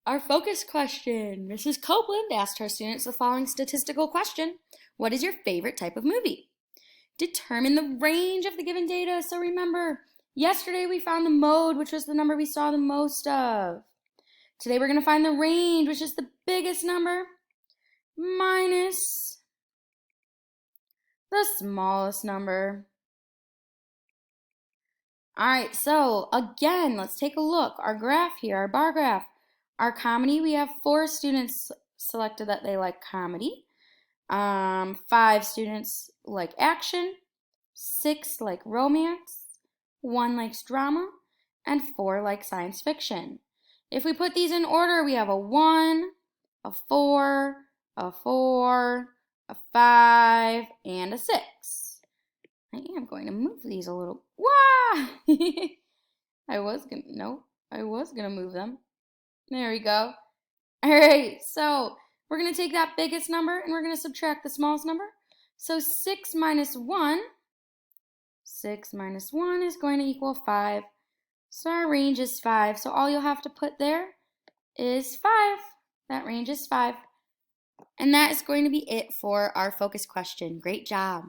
Our focus question. Mrs. Copeland asked her students the following statistical question. What is your favorite type of movie? Determine the range of the given data. So remember, yesterday we found the mode, which was the number we saw the most of. Today we're going to find the range, which is the biggest number, minus the smallest number. All right, so again, let's take a look. Our graph here, our bar graph. Our comedy, we have 4 students selected that they like comedy. 5 students like action. 6 like romance. 1 likes drama. And 4 like science fiction. If we put these in order, we have a 1, a 4, a 4, a 5, and a 6. I am going to move these a little. Wow! I was gonna move them. There we go. All right, so we're gonna take that biggest number and we're gonna subtract the smallest number. So 6 minus 1 is going to equal 5. So our range is 5. So all you'll have to put there is 5. That range is 5. And that is going to be it for our focus question. Great job.